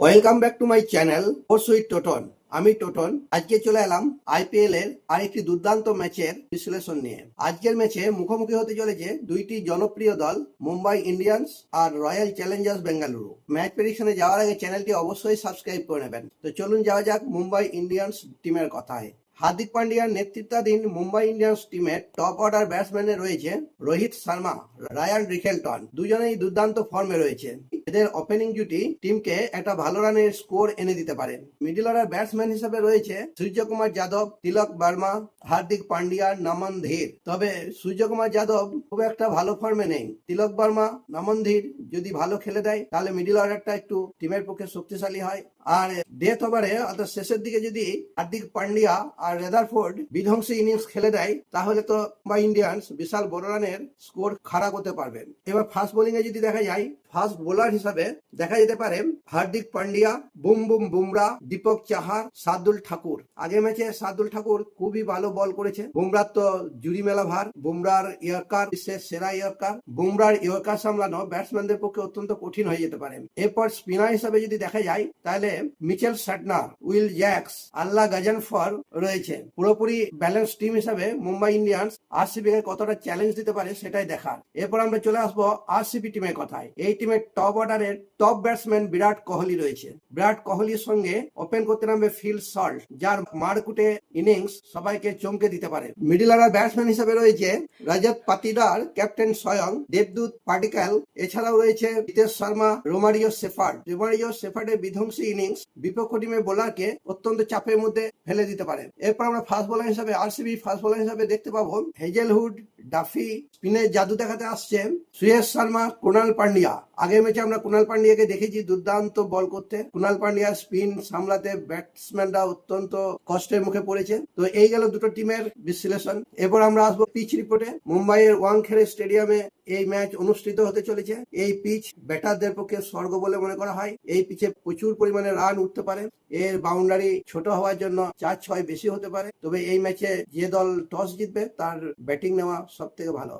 Welcome back to my channel sports with Toton. আমি টোটন। আজকে চলে এলাম আইপিএল এর আরেকটি দুর্দান্ত ম্যাচের বিশ্লেষণ নিয়ে। আজকের ম্যাচে মুখোমুখি হতে চলেছে দুইটি জনপ্রিয় দল, মুম্বাই ইন্ডিয়ান্স আর রয়্যাল চ্যালেঞ্জার্স বেঙ্গালুরু। ম্যাচ প্রেডিকশনে যাওয়ার আগে চ্যানেলটি অবশ্যই সাবস্ক্রাইব করে নেবেন। তো চলুন যাওয়া যাক মুম্বাই ইন্ডিয়ান্স টিমের কথায়। হার্দিক পান্ডিয়ার নেতৃত্বাধীন মুম্বাই ইন্ডিয়ান্স টিমের টপ অর্ডার ব্যাটসম্যানে রয়েছে রোহিত শর্মা, রায়ান রিকেলটন। দুজনেই দুর্দান্ত ফর্মে রয়েছে। এদের ওপেনিং জুটি টিমকে একটা ভালো রানের স্কোর এনে দিতে পারেন। মিডল অর্ডার ব্যাটসম্যান হিসেবে রয়েছে সূর্যকুমার যাদব, তিলক বর্মা, হার্দিক পান্ডিয়া, নমন ধীর। তবে সূর্যকুমার যাদব খুব একটা ভালো ফর্মে নেই। তিলক বর্মা, নমন ধীর যদি ভালো খেলে দেয় তাহলে মিডল অর্ডারটা একটু টিমের পক্ষে শক্তিশালী হয়। আর ডেথ ওভারে অর্থাৎ শেষের দিকে যদি হার্দিক পান্ডিয়া আর রেদারফোর্ড বিধ্বংসী ইনিংস খেলে দেয় তাহলে তো মুম্বাই ইন্ডিয়ান্স বিশাল বড় রানের স্কোর খাড়া করতে পারবেন। এবার ফাস্ট বোলিং এ যদি দেখা যায়, ফাস্ট বোলার হিসাবে দেখা যেতে পারে হার্দিক পান্ডিয়া, বুম বুম বুমরা, দীপক চাহার, শার্দুল ঠাকুর। আগের ম্যাচে শার্দুল ঠাকুর খুবই ভালো বল করেছে। বুমরার তো জুড়ি মেলা ভার। বুমরার ইয়র্কার বিশ্বের সেরা ইয়র্কার। বুমরার ইয়র্কার সামলানো ব্যাটসম্যানদের পক্ষে অত্যন্ত কঠিন হয়ে যেতে পারে। এরপর স্পিনার হিসাবে যদি দেখা যায় তাহলে মিচেল স্যাটনার, উইল জ্যাক্স, আল্লাহ গাজনফর রয়েছে। পুরোপুরি ব্যালেন্স টিম হিসাবে মুম্বাই ইন্ডিয়ান্স আরসিবি কে কতটা চ্যালেঞ্জ দিতে পারে সেটাই দেখার। এরপর আমরা চলে আসবো আরসিবি টিমের কথায়। এই টিমের টপ অর্ডারের টপ ব্যাটসম্যান বিরাট কোহলি রয়েছে। বিরাট কোহলির সঙ্গে ওপেন করতে নামবে ফিল সল্ট, যার মারকুটে ইনিংস সবাইকে চমকে দিতে পারে। মিডল অর্ডার ব্যাটসম্যান হিসেবে রয়েছে রজত পাতিদার, ক্যাপ্টেন স্বয়ং, দেবদূত পাটিকাল। এছাড়াও রয়েছে Hitesh Sharma, Romario Shepherd. Romario শেফার্ডের বিধ্বংসী ইনিংস বিপক্ষ টিমের বোলারকে অত্যন্ত চাপের মধ্যে ফেলে দিতে পারে। এরপর আমরা ফাস্ট বোলার হিসাবে আরসিবি ফাস্ট বোলার হিসাবে দেখতে পাবো হেজেলউড, ডাফি। স্পিনের জাদু দেখাতে আসছেন শ্রেয়স শর্মা, কুণাল পান্ডিয়া। আগের ম্যাচে আমরা কুণাল পান্ডিয়াকে দেখেছি দুর্দান্ত বল করতে। কুণাল পান্ডিয়ার স্পিন সামলাতে ব্যাটসম্যানরা অত্যন্ত কষ্টের মুখে পড়েছে। তো এই গেল দুটো টিমের বিশ্লেষণ। এরপর আমরা আসবো পিচ রিপোর্টে। মুম্বাইয়ের ওয়াংখেড়ে স্টেডিয়ামে এই ম্যাচ অনুষ্ঠিত হতে চলেছে। এই পিচ ব্যাটারদের পক্ষে স্বর্গ বলে মনে করা হয়। এই পিচে প্রচুর পরিমাণে রান উঠতে পারে। এর বাউন্ডারি ছোট হওয়ার জন্য 4-6 বেশি হতে পারে। তবে এই ম্যাচে যে দল টস জিতবে তার ব্যাটিং নেওয়া সব থেকে ভালো।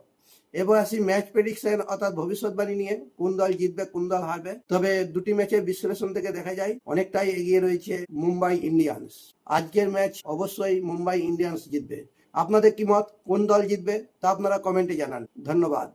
এবার আসি ম্যাচ প্রেডিকশন অর্থাৎ ভবিষ্যৎবাণী নিয়ে, কোন দল জিতবে কোন দল হারবে। তবে দুটি ম্যাচের বিশ্লেষণ থেকে দেখা যায় অনেকটাই এগিয়ে রয়েছে মুম্বাই ইন্ডিয়ান্স। আজকের ম্যাচ অবশ্যই মুম্বাই ইন্ডিয়ান্স জিতবে। আপনাদের কি মত, কোন দল জিতবে তা আপনারা কমেন্টে জানান। ধন্যবাদ।